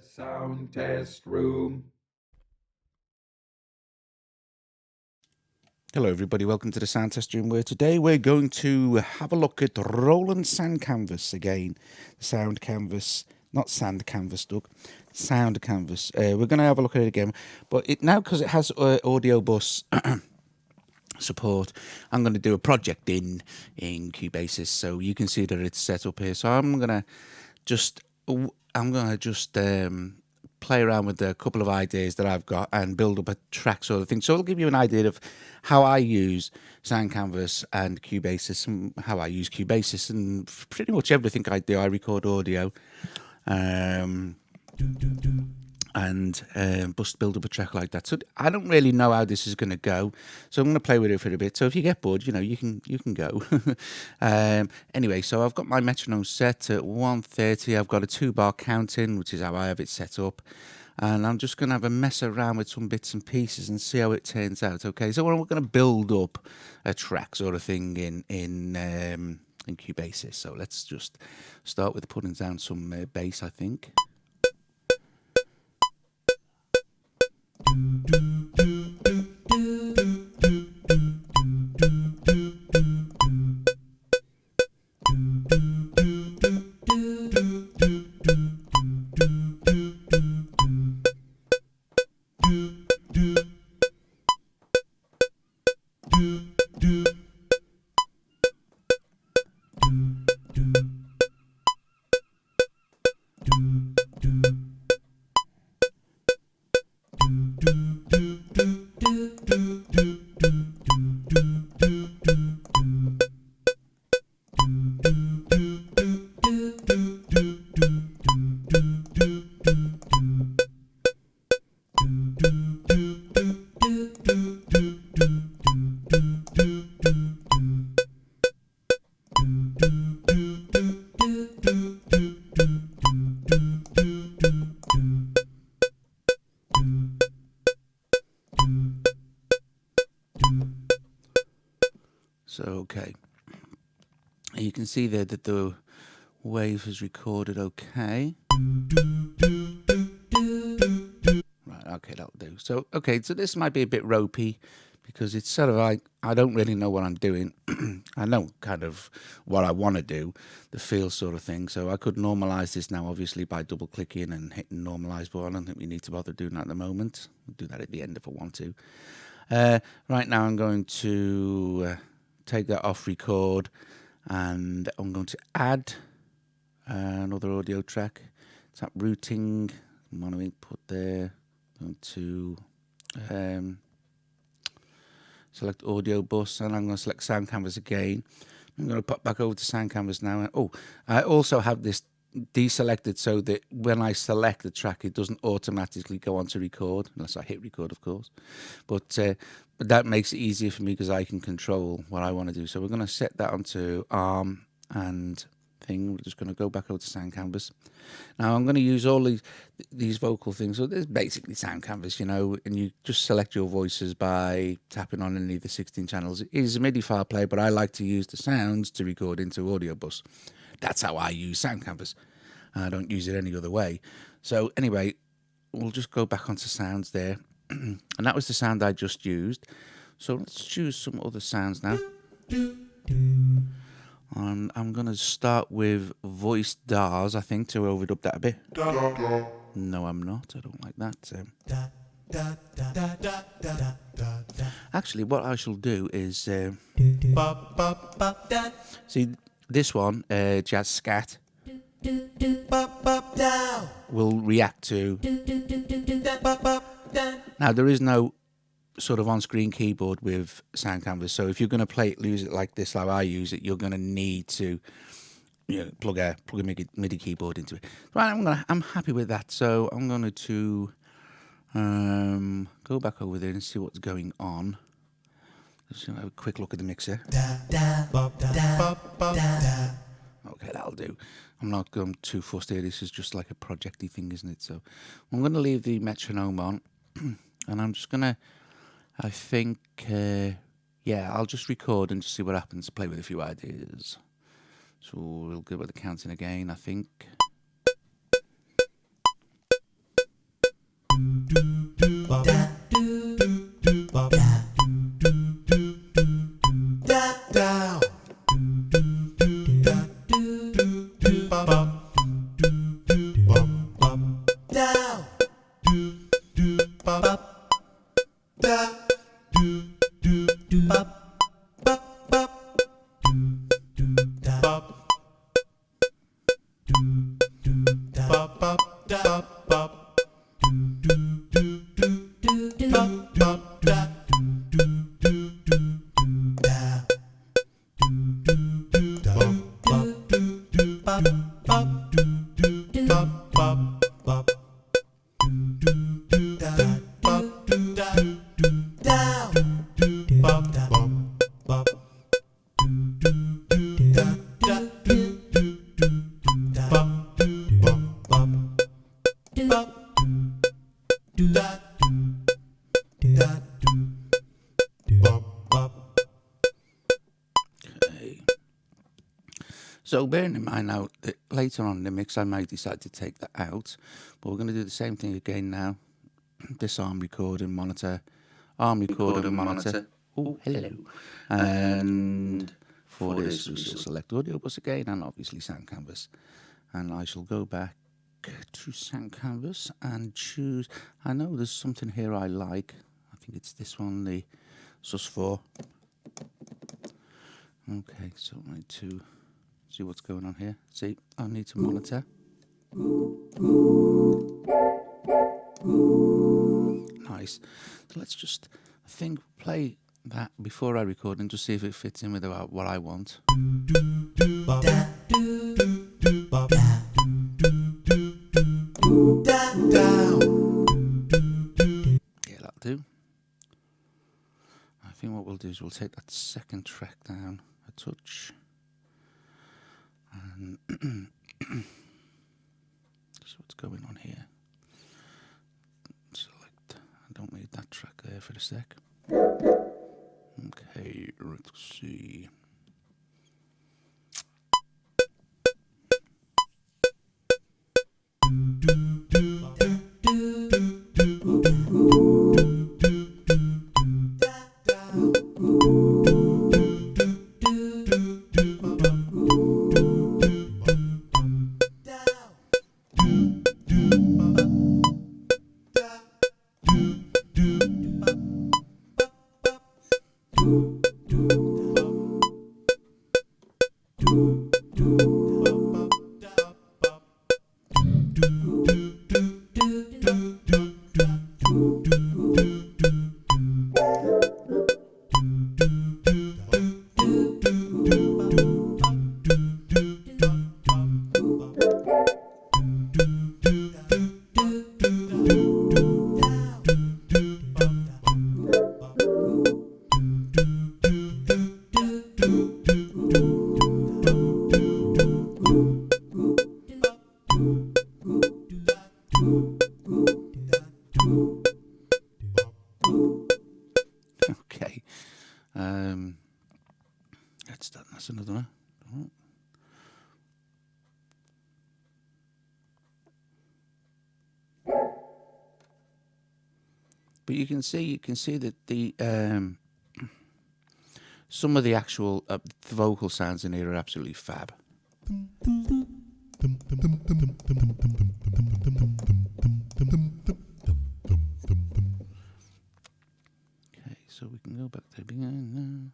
Sound test room. Hello everybody, welcome to the sound test room, where today we're going to have a look at Roland sound canvas again. Sound canvas, not sand canvas, Doug. Sound canvas. We're going to have a look at it again, but it now, because it has Audiobus support, I'm going to do a project in Cubasis, so you can see that it's set up here. So I'm going to just play around with a couple of ideas that I've got and build up a track sort of thing. So it'll give you an idea of how I use Sound Canvas and Cubasis, and how I use Cubasis, and pretty much everything I do. I record audio, and just build up a track like that. So I don't really know how this is going to go, so I'm going to play with it for a bit. So if you get bored, you can go. Anyway, so I've got my metronome set at 1:30. I've got a 2-bar counting, which is how I have it set up, and I'm just going to have a mess around with some bits and pieces and see how it turns out. Okay, so we're going to build up a track sort of thing in Cubasis. So let's just start with putting down some bass, I think. So, okay, you can see there that the wave is recorded okay. Right, okay, that'll do. So, okay, so this might be a bit ropey, because it's sort of like, I don't really know what I'm doing. I know kind of what I want to do, the feel sort of thing. So I could normalize this now, obviously, by double clicking and hitting normalize, but I don't think we need to bother doing that at the moment. We'll do that at the end if I want to. Right now I'm going to take that off record, and I'm going to add another audio track. Tap routing, mono input there. I'm going to select Audiobus, and I'm going to select Sound Canvas again. I'm going to pop back over to Sound Canvas now. Oh, I also have this deselected so that when I select the track, it doesn't automatically go on to record, unless I hit record, of course. But that makes it easier for me, because I can control what I want to do. So we're going to set that onto ARM and thing. We're just going to go back over to Sound Canvas. Now I'm going to use all these vocal things. So there's basically Sound Canvas, and you just select your voices by tapping on any of the 16 channels. It is a MIDI file player, but I like to use the sounds to record into Audiobus. That's how I use Sound Canvas. I don't use it any other way. So anyway, we'll just go back onto sounds there. And that was the sound I just used. So let's choose some other sounds now. And I'm going to start with voice DARs, I think, to overdub that a bit. No, I'm not. I don't like that. Actually, what I shall do is... see, this one, Jazz Scat, will react to... Now, there is no sort of on-screen keyboard with Sound Canvas, so if you're going to use it like this, like I use it, you're going to need to plug a MIDI keyboard into it. Right, I'm happy with that, so I'm going to go back over there and see what's going on. Just have a quick look at the mixer. Okay, that'll do. I'm not going too fussed here. This is just like a projecty thing, isn't it? So I'm going to leave the metronome on, and I'm just going to, I think, I'll just record and just see what happens, play with a few ideas. So we'll go with the counting again, I think. So bearing in mind now that later on in the mix I might decide to take that out, but we're going to do the same thing again now. This arm recording monitor, Oh, hello. And for this we shall select Audiobus again and obviously Sound Canvas. And I shall go back to Sound Canvas and choose, I know there's something here I like. I think it's this one, the sus4. Okay, so I need to see what's going on here. See, I need to monitor. Nice. So let's just, I think, play that before I record and just see if it fits in with what I want. Yeah, that'll do. I think what we'll do is we'll take that second track down a touch. And see what's going on here. Select, I don't need that track there for a sec. Okay, let's see. Okay. That's another one. Oh. But you can see that the some of the actual vocal sounds in here are absolutely fab. Okay, so we can go back to the beginning now.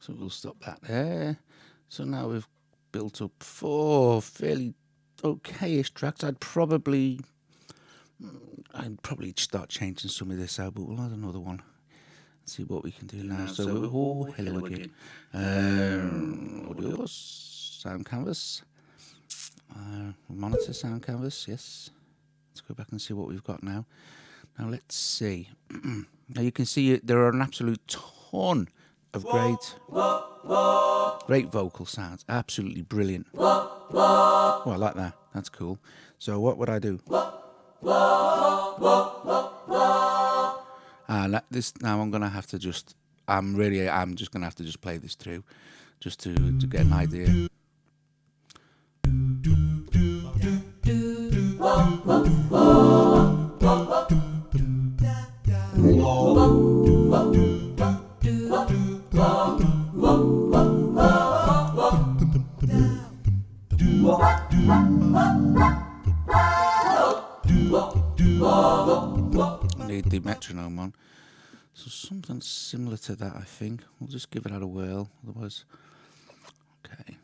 So we'll stop that there. So now we've built up 4 fairly okayish tracks. I'd probably I'd probably start changing some of this out, but we'll add another one. Let's see what we can do now. So, hello again. Audiobus, sound canvas. Monitor sound canvas, yes. Let's go back and see what we've got now. Now let's see. Now you can see there are an absolute ton of great vocal sounds. Absolutely brilliant. Oh, I like that. That's cool. So what would I do? Now I'm gonna have to just. I'm just gonna have to just play this through, just to get an idea. Need the metronome on. So something similar to that, I think. We'll just give it a whirl, otherwise. Okay.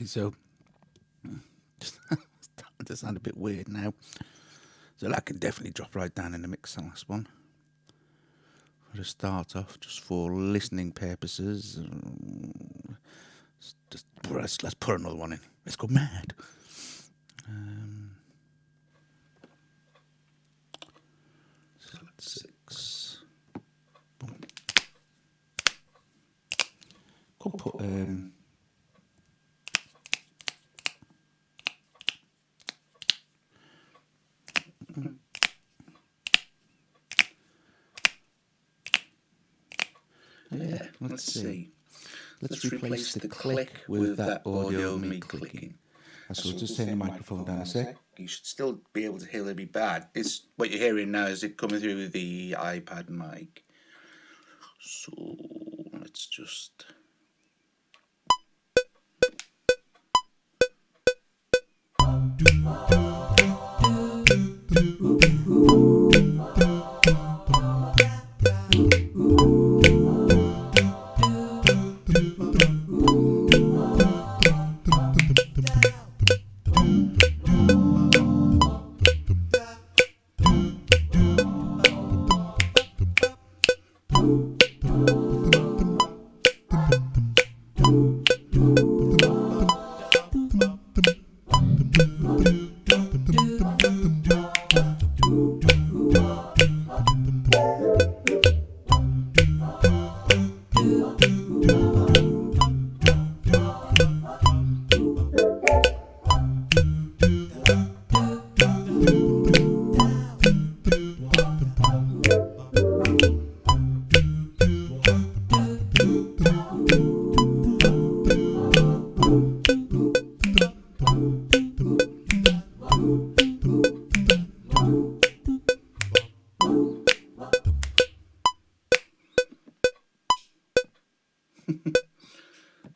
So starting to sound a bit weird now. So that can definitely drop right down in the mix, the last one. For a start off, just for listening purposes. Let's put another one in. Let's go mad. Select 6. Boom. Could put yeah, let's see. Let's replace the click with that audio of me clicking. So we'll just turn the microphone down a sec. You should still be able to hear it be bad. What you're hearing now is it coming through the iPad mic. So let's just.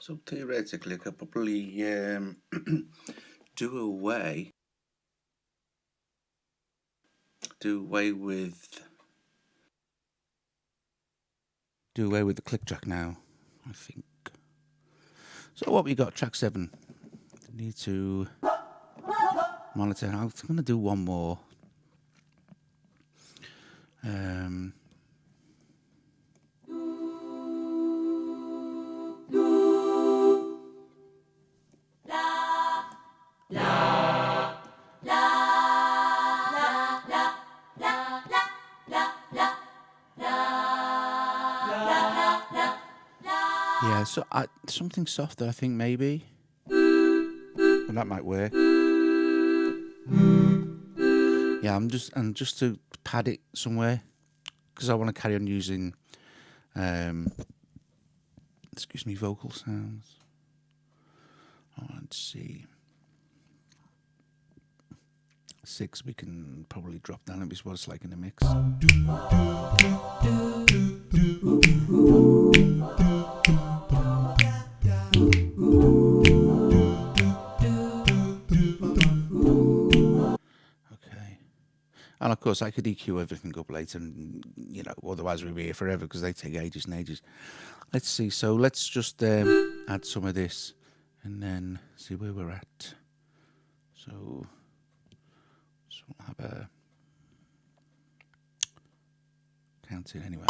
So theoretically, I could probably do away with the click track now, I think. So what we got? Track 7. Need to monitor. I'm going to do one more. So something softer, I think maybe. Well, that might work. Yeah, and just to pad it somewhere, because I want to carry on using, excuse me, vocal sounds. Let's see. 6 we can probably drop down and be what it's like in the mix. Okay. And of course I could EQ everything up later and, otherwise we'll be here forever because they take ages and ages. Let's see. So let's just add some of this and then see where we're at. So we'll have a count in anyway.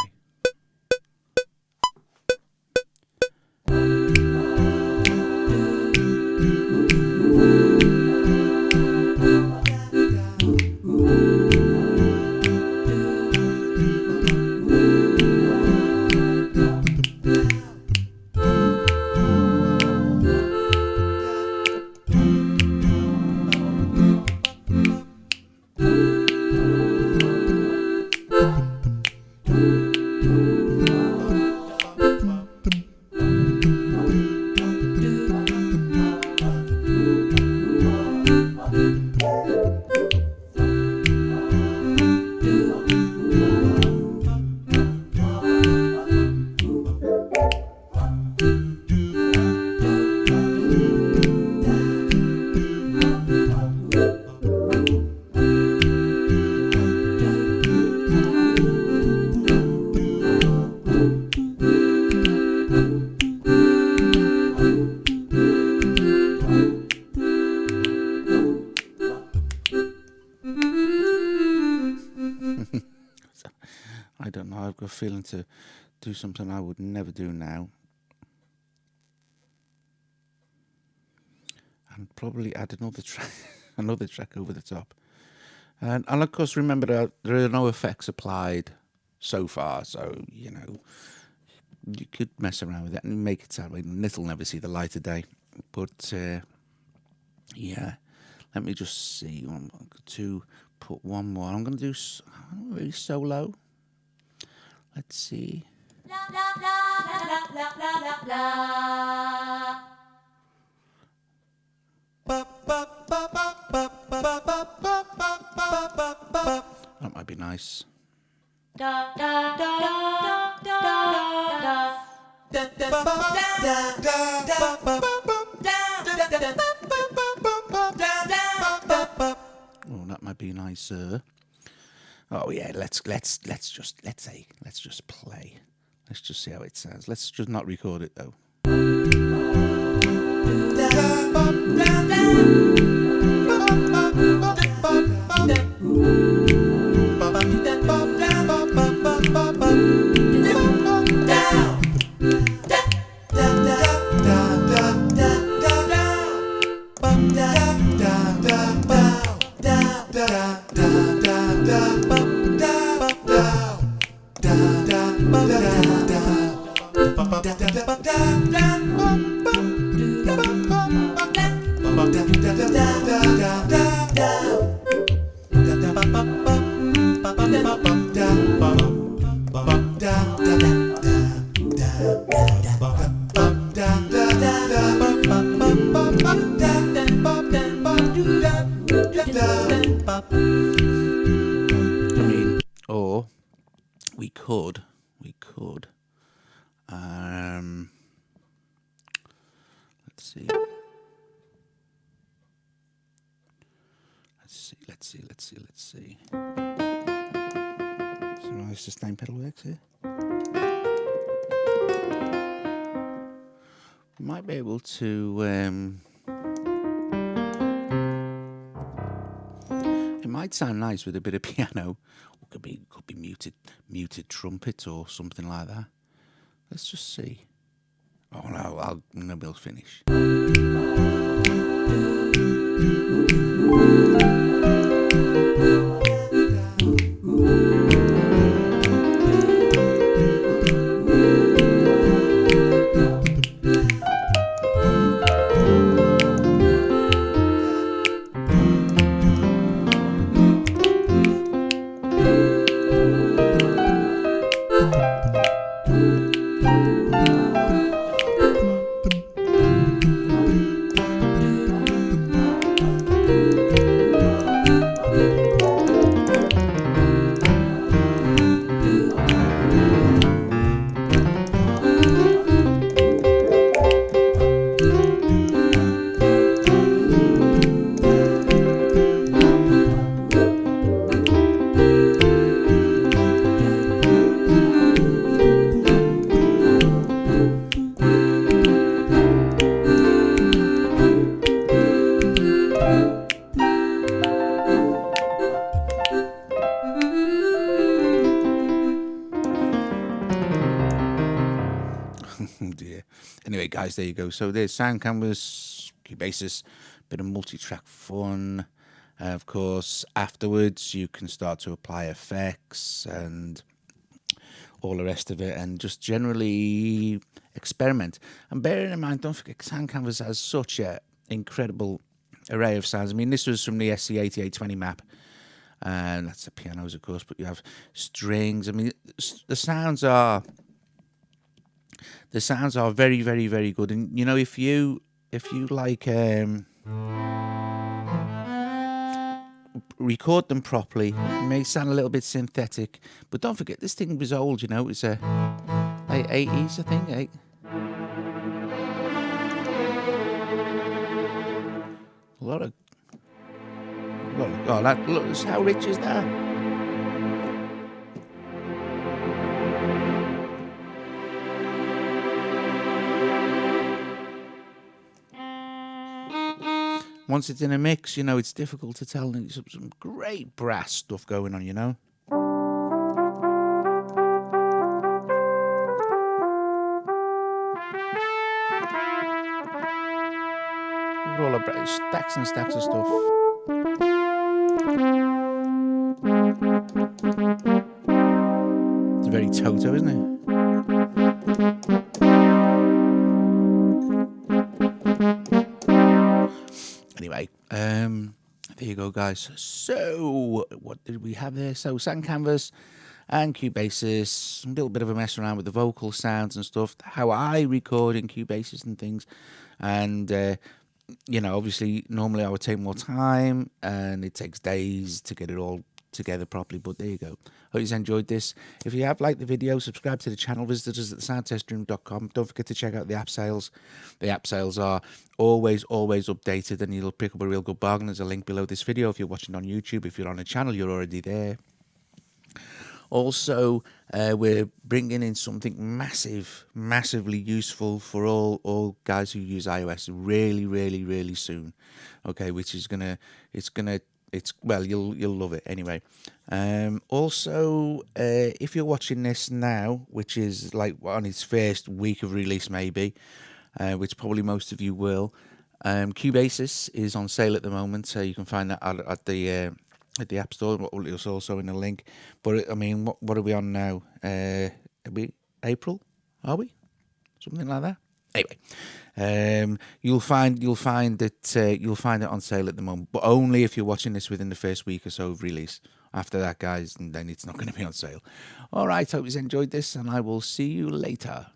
I don't know, I've got a feeling to do something I would never do now. And probably add another track over the top. And of course remember that there are no effects applied so far, so you could mess around with it and make it sound like it'll never see the light of day. But yeah, let me just see. I'm going to put one more. I'm going to do really solo. Let's see. That might be nice. Oh, that might be nicer. Oh yeah, let's just play. Let's just see how it sounds. Let's just not record it though. Or we could let's see. So my sustain pedal works here. We might be able to it might sound nice with a bit of piano. Or could be muted trumpet or something like that. Let's just see. Oh no, I'm gonna be able to finish. anyway, guys, there you go. So there's Sound Canvas, Cubasis, bit of multi-track fun. Of course, afterwards you can start to apply effects and all the rest of it, and just generally experiment. And bearing in mind, don't forget, Sound Canvas has such an incredible array of sounds. I mean, this was from the SC8820 map, and that's the pianos, of course, but you have strings. I mean, the sounds are very, very, very good. And you know, if you like record them properly, it may sound a little bit synthetic, but don't forget, this thing was old. You know, it's a late 80s, I think. A lot of oh, that look, how rich is that? Once it's in a mix, you know, it's difficult to tell. There's some great brass stuff going on, you know. All the stacks and stacks of stuff. It's very Toto, isn't it? Anyway, there you go, guys. So, what did we have there? So, Sound Canvas and Cubasis, a little bit of a mess around with the vocal sounds and stuff, how I record in Cubasis and things. And, you know, obviously, normally I would take more time, and it takes days to get it all together properly, but there you go. Hope you enjoyed this. If you have liked the video, subscribe to the channel. Visit us at thesoundtestroom.com. Don't forget to check out the app sales. The app sales are always updated, and you'll pick up a real good bargain. There's a link below this video if you're watching on YouTube. If you're on a channel, you're already there. Also, we're bringing in something massively useful for all guys who use iOS really soon. Okay, which is well, you'll love it anyway. Also, if you're watching this now, which is like on its first week of release maybe, which probably most of you will, Cubasis is on sale at the moment, so you can find that at the App Store. It's also in the link. But I mean, what are we on now? Are we April? Are we? Something like that. Anyway, you'll find it on sale at the moment, but only if you're watching this within the first week or so of release. After that, guys, and then it's not going to be on sale. All right, hope you enjoyed this, and I will see you later.